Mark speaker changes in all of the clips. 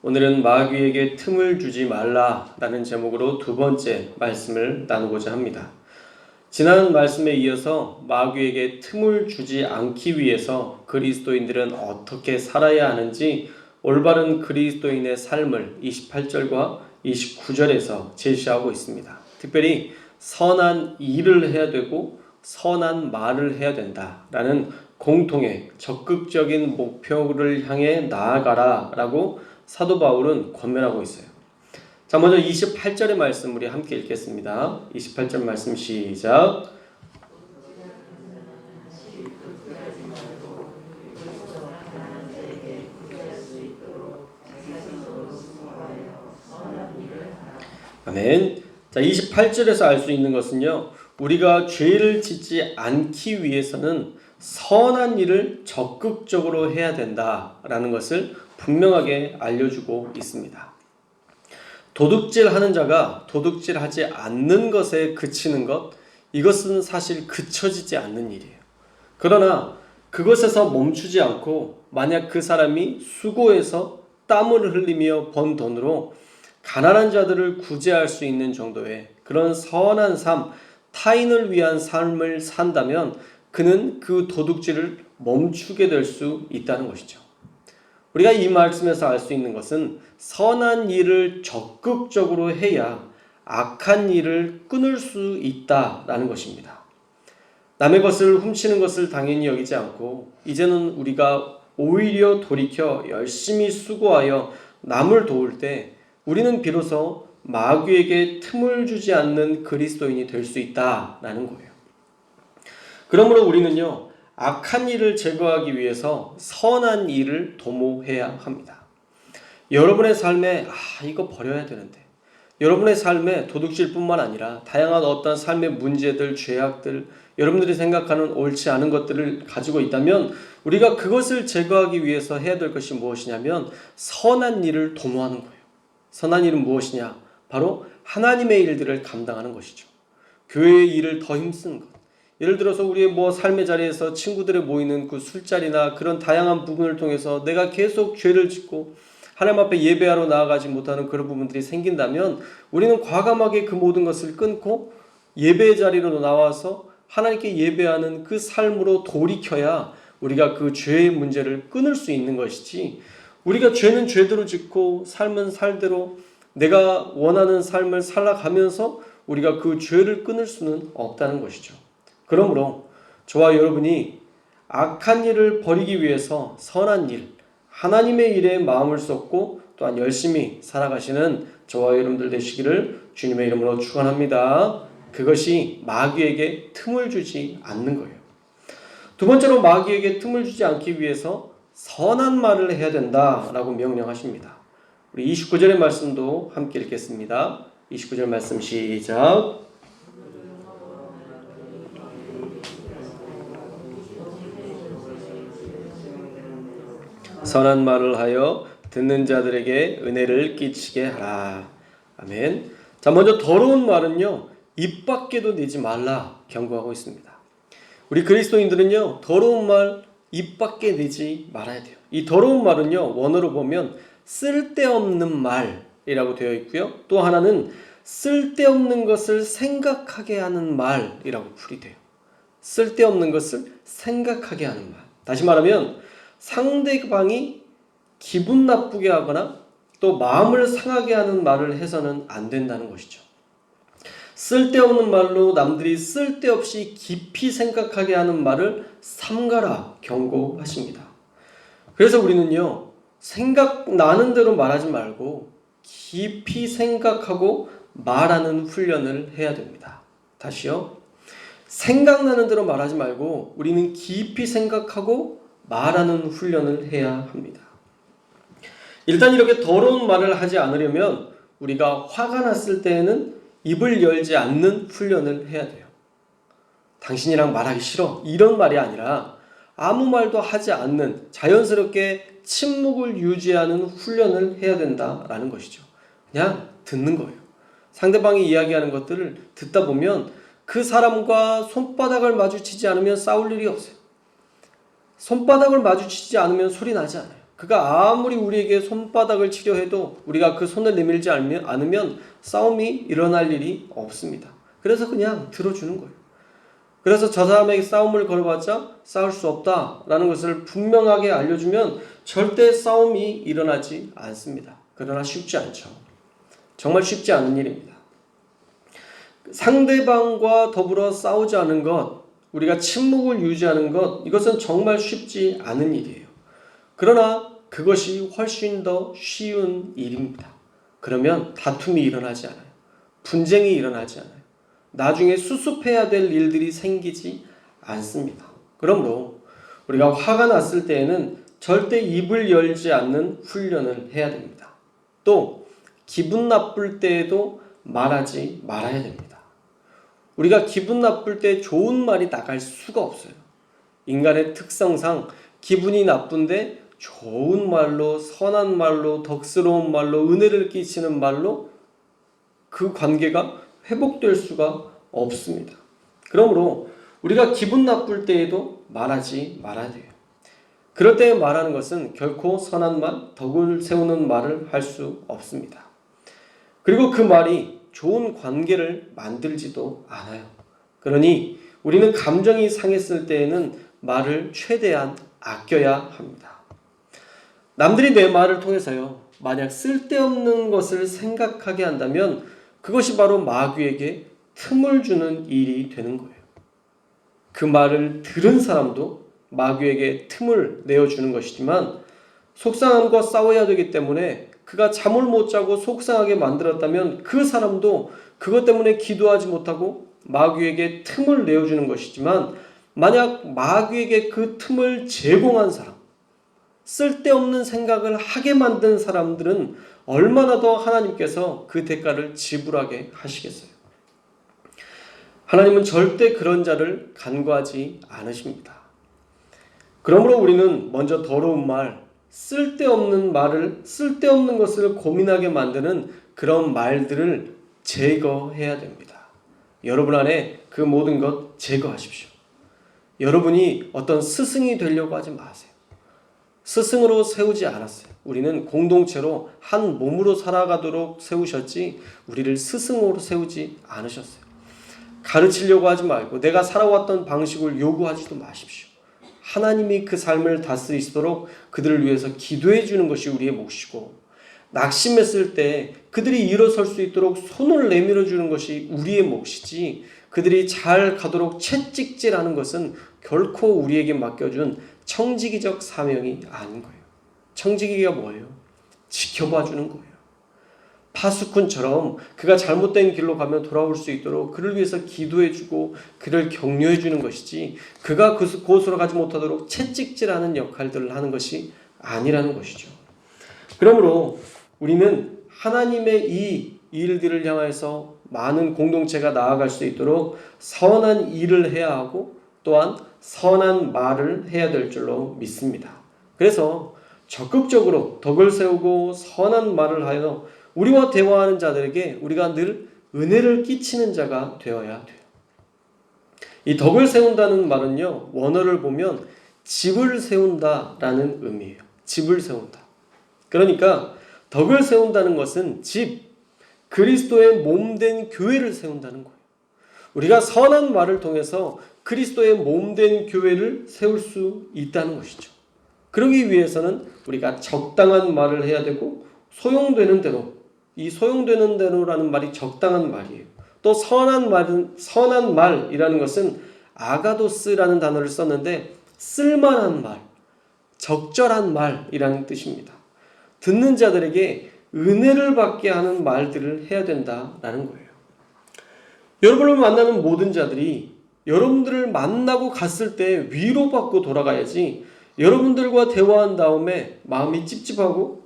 Speaker 1: 오늘은 마귀에게 틈을 주지 말라라는 제목으로 두 번째 말씀을 나누고자 합니다. 지난 말씀에 이어서 마귀에게 틈을 주지 않기 위해서 그리스도인들은 어떻게 살아야 하는지 올바른 그리스도인의 삶을 28절과 29절에서 제시하고 있습니다. 특별히 선한 일을 해야 되고 선한 말을 해야 된다라는 공통의 적극적인 목표를 향해 나아가라라고 사도 바울은 권면하고 있어요. 자, 먼저 28절의 말씀 우리 함께 읽겠습니다. 28절 말씀 시작. 아멘. 자, 28절에서 알 수 있는 것은요, 우리가 죄를 짓지 않기 위해서는 선한 일을 적극적으로 해야 된다라는 것을 분명하게 알려주고 있습니다. 도둑질하는 자가 도둑질하지 않는 것에 그치는 것, 이것은 사실 그쳐지지 않는 일이에요. 그러나 그것에서 멈추지 않고 만약 그 사람이 수고해서 땀을 흘리며 번 돈으로 가난한 자들을 구제할 수 있는 정도의 그런 선한 삶, 타인을 위한 삶을 산다면 그는 그 도둑질을 멈추게 될 수 있다는 것이죠. 우리가 이 말씀에서 알 수 있는 것은 선한 일을 적극적으로 해야 악한 일을 끊을 수 있다라는 것입니다. 남의 것을 훔치는 것을 당연히 여기지 않고 이제는 우리가 오히려 돌이켜 열심히 수고하여 남을 도울 때 우리는 비로소 마귀에게 틈을 주지 않는 그리스도인이 될 수 있다라는 거예요. 그러므로 우리는요, 악한 일을 제거하기 위해서 선한 일을 도모해야 합니다. 여러분의 삶에 이거 버려야 되는데, 여러분의 삶에 도둑질뿐만 아니라 다양한 어떤 삶의 문제들, 죄악들, 여러분들이 생각하는 옳지 않은 것들을 가지고 있다면 우리가 그것을 제거하기 위해서 해야 될 것이 무엇이냐면 선한 일을 도모하는 거예요. 선한 일은 무엇이냐? 바로 하나님의 일들을 감당하는 것이죠. 교회의 일을 더 힘쓰는 것. 예를 들어서 우리의 삶의 자리에서 친구들이 모이는 그 술자리나 그런 다양한 부분을 통해서 내가 계속 죄를 짓고 하나님 앞에 예배하러 나아가지 못하는 그런 부분들이 생긴다면 우리는 과감하게 그 모든 것을 끊고 예배의 자리로 나와서 하나님께 예배하는 그 삶으로 돌이켜야 우리가 그 죄의 문제를 끊을 수 있는 것이지, 우리가 죄는 죄대로 짓고 삶은 살대로 내가 원하는 삶을 살아가면서 우리가 그 죄를 끊을 수는 없다는 것이죠. 그러므로 저와 여러분이 악한 일을 버리기 위해서 선한 일, 하나님의 일에 마음을 쏟고 또한 열심히 살아가시는 저와 여러분들 되시기를 주님의 이름으로 축원합니다. 그것이 마귀에게 틈을 주지 않는 거예요. 두 번째로 마귀에게 틈을 주지 않기 위해서 선한 말을 해야 된다라고 명령하십니다. 우리 29절의 말씀도 함께 읽겠습니다. 29절 말씀 시작. 선한 말을 하여 듣는 자들에게 은혜를 끼치게 하라. 아멘. 자, 먼저 더러운 말은요, 입 밖에도 내지 말라 경고하고 있습니다. 우리 그리스도인들은요, 더러운 말 입 밖에 내지 말아야 돼요. 이 더러운 말은요, 원어로 보면 쓸데없는 말이라고 되어 있고요. 또 하나는 쓸데없는 것을 생각하게 하는 말이라고 풀이돼요. 쓸데없는 것을 생각하게 하는 말. 다시 말하면 상대방이 기분 나쁘게 하거나 또 마음을 상하게 하는 말을 해서는 안 된다는 것이죠. 쓸데없는 말로 남들이 쓸데없이 깊이 생각하게 하는 말을 삼가라 경고하십니다. 그래서 우리는요, 생각나는 대로 말하지 말고 깊이 생각하고 말하는 훈련을 해야 됩니다. 다시요. 생각나는 대로 말하지 말고 우리는 깊이 생각하고 말하는 훈련을 해야 합니다. 일단 이렇게 더러운 말을 하지 않으려면 우리가 화가 났을 때에는 입을 열지 않는 훈련을 해야 돼요. 당신이랑 말하기 싫어, 이런 말이 아니라 아무 말도 하지 않는 자연스럽게 침묵을 유지하는 훈련을 해야 된다라는 것이죠. 그냥 듣는 거예요. 상대방이 이야기하는 것들을 듣다 보면 그 사람과 손바닥을 마주치지 않으면 싸울 일이 없어요. 손바닥을 마주치지 않으면 소리 나지 않아요. 그가 아무리 우리에게 손바닥을 치려 해도 우리가 그 손을 내밀지 않으면 싸움이 일어날 일이 없습니다. 그래서 그냥 들어주는 거예요. 그래서 저 사람에게 싸움을 걸어봤자 싸울 수 없다라는 것을 분명하게 알려주면 절대 싸움이 일어나지 않습니다. 그러나 쉽지 않죠. 정말 쉽지 않은 일입니다. 상대방과 더불어 싸우지 않은 것, 우리가 침묵을 유지하는 것, 이것은 정말 쉽지 않은 일이에요. 그러나 그것이 훨씬 더 쉬운 일입니다. 그러면 다툼이 일어나지 않아요. 분쟁이 일어나지 않아요. 나중에 수습해야 될 일들이 생기지 않습니다. 그러므로 우리가 화가 났을 때에는 절대 입을 열지 않는 훈련을 해야 됩니다. 또 기분 나쁠 때에도 말하지 말아야 됩니다. 우리가 기분 나쁠 때 좋은 말이 나갈 수가 없어요. 인간의 특성상 기분이 나쁜데 좋은 말로, 선한 말로, 덕스러운 말로, 은혜를 끼치는 말로 그 관계가 회복될 수가 없습니다. 그러므로 우리가 기분 나쁠 때에도 말하지 말아야 돼요. 그럴 때 말하는 것은 결코 선한 말, 덕을 세우는 말을 할 수 없습니다. 그리고 그 말이 좋은 관계를 만들지도 않아요. 그러니 우리는 감정이 상했을 때에는 말을 최대한 아껴야 합니다. 남들이 내 말을 통해서요, 만약 쓸데없는 것을 생각하게 한다면 그것이 바로 마귀에게 틈을 주는 일이 되는 거예요. 그 말을 들은 사람도 마귀에게 틈을 내어주는 것이지만 속상함과 싸워야 되기 때문에 그가 잠을 못 자고 속상하게 만들었다면 그 사람도 그것 때문에 기도하지 못하고 마귀에게 틈을 내어주는 것이지만 만약 마귀에게 그 틈을 제공한 사람, 쓸데없는 생각을 하게 만든 사람들은 얼마나 더 하나님께서 그 대가를 지불하게 하시겠어요. 하나님은 절대 그런 자를 간과하지 않으십니다. 그러므로 우리는 먼저 더러운 말, 쓸데없는 말을, 쓸데없는 것을 고민하게 만드는 그런 말들을 제거해야 됩니다. 여러분 안에 그 모든 것 제거하십시오. 여러분이 어떤 스승이 되려고 하지 마세요. 스승으로 세우지 않았어요. 우리는 공동체로 한 몸으로 살아가도록 세우셨지 우리를 스승으로 세우지 않으셨어요. 가르치려고 하지 말고 내가 살아왔던 방식을 요구하지도 마십시오. 하나님이 그 삶을 다스리시도록 그들을 위해서 기도해 주는 것이 우리의 몫이고 낙심했을 때 그들이 일어설 수 있도록 손을 내밀어 주는 것이 우리의 몫이지 그들이 잘 가도록 채찍질하는 것은 결코 우리에게 맡겨준 청지기적 사명이 아닌 거예요. 청지기가 뭐예요? 지켜봐 주는 거예요. 파수꾼처럼 그가 잘못된 길로 가면 돌아올 수 있도록 그를 위해서 기도해주고 그를 격려해주는 것이지 그가 그곳으로 가지 못하도록 채찍질하는 역할들을 하는 것이 아니라는 것이죠. 그러므로 우리는 하나님의 이 일들을 향해서 많은 공동체가 나아갈 수 있도록 선한 일을 해야 하고 또한 선한 말을 해야 될 줄로 믿습니다. 그래서 적극적으로 덕을 세우고 선한 말을 하여 우리와 대화하는 자들에게 우리가 늘 은혜를 끼치는 자가 되어야 돼요. 이 덕을 세운다는 말은요, 원어를 보면 집을 세운다라는 의미예요. 집을 세운다. 그러니까 덕을 세운다는 것은 집, 그리스도의 몸된 교회를 세운다는 거예요. 우리가 선한 말을 통해서 그리스도의 몸된 교회를 세울 수 있다는 것이죠. 그러기 위해서는 우리가 적당한 말을 해야 되고 소용되는 대로, 이 소용되는 대로라는 말이 적당한 말이에요. 또 선한 말이라는 것은 아가도스라는 단어를 썼는데 쓸만한 말, 적절한 말이라는 뜻입니다. 듣는 자들에게 은혜를 받게 하는 말들을 해야 된다라는 거예요. 여러분을 만나는 모든 자들이 여러분들을 만나고 갔을 때 위로받고 돌아가야지 여러분들과 대화한 다음에 마음이 찝찝하고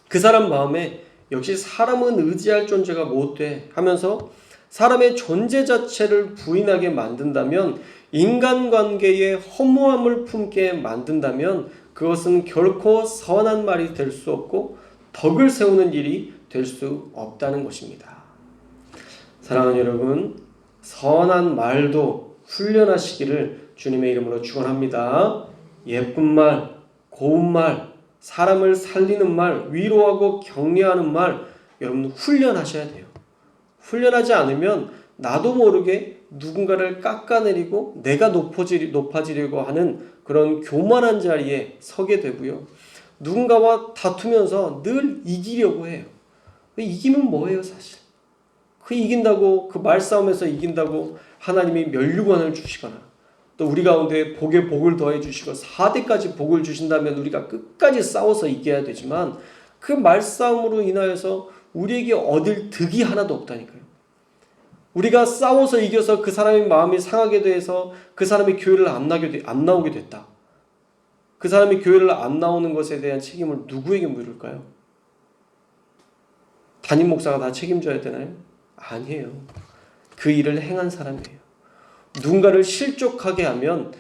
Speaker 1: 그 사람 마음에 역시 사람은 의지할 존재가 못돼 하면서 사람의 존재 자체를 부인하게 만든다면 인간관계에 허무함을 품게 만든다면 그것은 결코 선한 말이 될 수 없고 덕을 세우는 일이 될 수 없다는 것입니다. 사랑하는 여러분, 선한 말도 훈련하시기를 주님의 이름으로 축원합니다. 예쁜 말, 고운 말, 사람을 살리는 말, 위로하고 격려하는 말 여러분 훈련하셔야 돼요. 훈련하지 않으면 나도 모르게 누군가를 깎아내리고 내가 높아지려고 하는 그런 교만한 자리에 서게 되고요. 누군가와 다투면서 늘 이기려고 해요. 이기면 뭐예요 사실? 그 이긴다고 그 말싸움에서 이긴다고 하나님이 면류관을 주시거나 또 우리 가운데 복에 복을 더해 주시고 4대까지 복을 주신다면 우리가 끝까지 싸워서 이겨야 되지만 그 말싸움으로 인하여서 우리에게 얻을 득이 하나도 없다니까요. 우리가 싸워서 이겨서 그 사람의 마음이 상하게 돼서 그 사람이 교회를 안 나오게 됐다. 그 사람이 교회를 안 나오는 것에 대한 책임을 누구에게 물을까요? 담임 목사가 다 책임져야 되나요? 아니에요. 그 일을 행한 사람이에요. 누군가를 실족하게 하면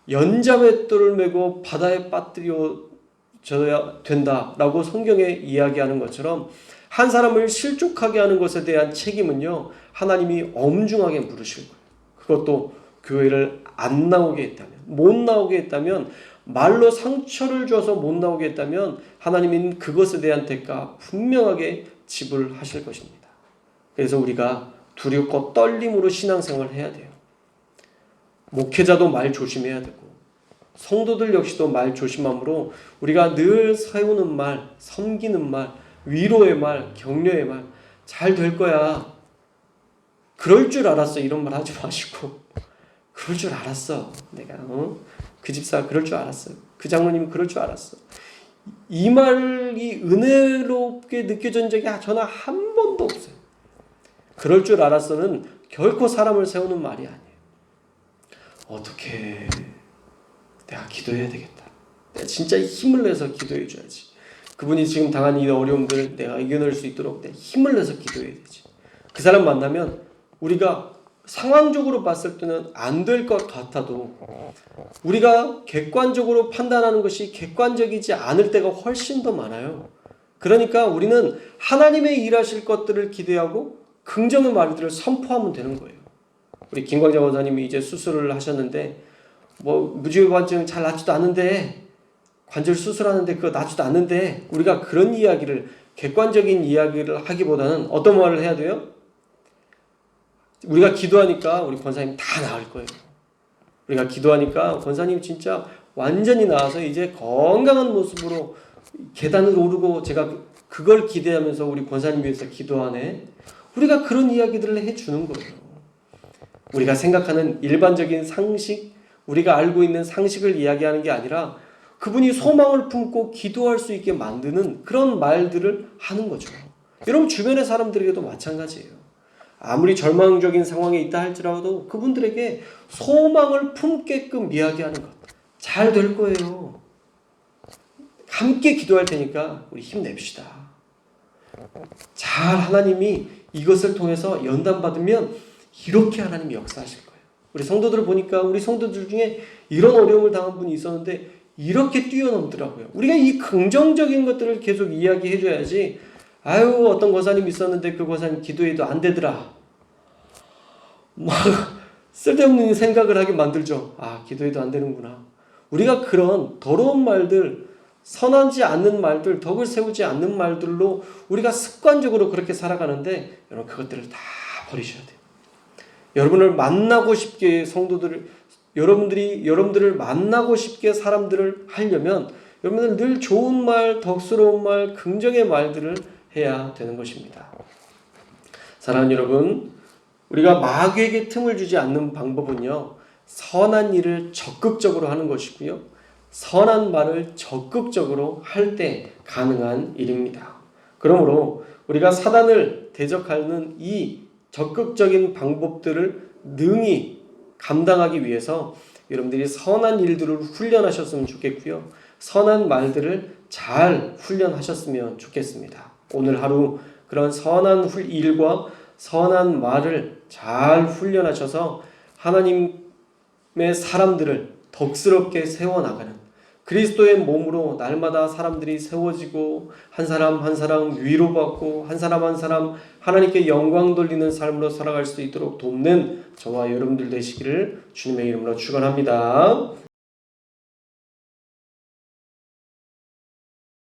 Speaker 1: 연자맷돌을 메고 바다에 빠뜨려져야 된다라고 성경에 이야기하는 것처럼 한 사람을 실족하게 하는 것에 대한 책임은요 하나님이 엄중하게 물으실 거예요. 그것도 교회를 안 나오게 했다면, 못 나오게 했다면, 말로 상처를 줘서 못 나오게 했다면 하나님은 그것에 대한 대가 분명하게 지불하실 것입니다. 그래서 우리가 두렵고 떨림으로 신앙생활을 해야 돼요. 목회자도 말 조심해야 되고 성도들 역시도 말 조심함으로 우리가 늘 세우는 말, 섬기는 말, 위로의 말, 격려의 말, 잘 될 거야. 그럴 줄 알았어. 이런 말 하지 마시고 그럴 줄 알았어. 내가 그 집사 그럴 줄 알았어. 그 장로님 그럴 줄 알았어. 이 말이 은혜롭게 느껴진 적이 저는 한 번도 없어요. 그럴 줄 알았어는 결코 사람을 세우는 말이 아니에요. 어떻게 내가 기도해야 되겠다. 내가 진짜 힘을 내서 기도해 줘야지. 그분이 지금 당한 이 어려움들을 내가 이겨낼 수 있도록 내가 힘을 내서 기도해야 되지. 그 사람 만나면 우리가 상황적으로 봤을 때는 안 될 것 같아도 우리가 객관적으로 판단하는 것이 객관적이지 않을 때가 훨씬 더 많아요. 그러니까 우리는 하나님의 일하실 것들을 기대하고 긍정의 말들을 선포하면 되는 거예요. 우리 김광자 원사님이 이제 수술을 하셨는데 무지관증 잘 낫지도 않는데 관절 수술하는데 그거 낫지도 않는데 우리가 그런 이야기를 객관적인 이야기를 하기보다는 어떤 말을 해야 돼요? 우리가 기도하니까 우리 권사님 다 나을 거예요. 우리가 기도하니까 권사님 진짜 완전히 나아서 이제 건강한 모습으로 계단을 오르고 제가 그걸 기대하면서 우리 권사님 위해서 기도하네. 우리가 그런 이야기들을 해주는 거예요. 우리가 생각하는 일반적인 상식, 우리가 알고 있는 상식을 이야기하는 게 아니라 그분이 소망을 품고 기도할 수 있게 만드는 그런 말들을 하는 거죠. 여러분 주변의 사람들에게도 마찬가지예요. 아무리 절망적인 상황에 있다 할지라도 그분들에게 소망을 품게끔 이야기하는 것. 잘 될 거예요. 함께 기도할 테니까 우리 힘냅시다. 잘 하나님이 이것을 통해서 연단받으면 이렇게 하나님이 역사하실 거예요. 우리 성도들을 보니까 우리 성도들 중에 이런 어려움을 당한 분이 있었는데 이렇게 뛰어넘더라고요. 우리가 이 긍정적인 것들을 계속 이야기해 줘야지. 아유 어떤 권사님 있었는데 그 권사님 기도해도 안 되더라. 막 쓸데없는 생각을 하게 만들죠. 아 기도해도 안 되는구나. 우리가 그런 더러운 말들, 선하지 않는 말들, 덕을 세우지 않는 말들로 우리가 습관적으로 그렇게 살아가는데 여러분 그것들을 다 버리셔야 돼요. 여러분을 만나고 싶게 여러분들을 만나고 싶게 사람들을 하려면 여러분들 늘 좋은 말, 덕스러운 말, 긍정의 말들을 해야 되는 것입니다. 사랑하는 여러분, 우리가 마귀에게 틈을 주지 않는 방법은요, 선한 일을 적극적으로 하는 것이고요, 선한 말을 적극적으로 할 때 가능한 일입니다. 그러므로 우리가 사단을 대적하는 이 적극적인 방법들을 능히 감당하기 위해서 여러분들이 선한 일들을 훈련하셨으면 좋겠고요. 선한 말들을 잘 훈련하셨으면 좋겠습니다. 오늘 하루 그런 선한 일과 선한 말을 잘 훈련하셔서 하나님의 사람들을 덕스럽게 세워나가는 그리스도의 몸으로 날마다 사람들이 세워지고 한 사람 한 사람 위로받고 한 사람 한 사람 하나님께 영광 돌리는 삶으로 살아갈 수 있도록 돕는 저와 여러분들 되시기를 주님의 이름으로 축원합니다.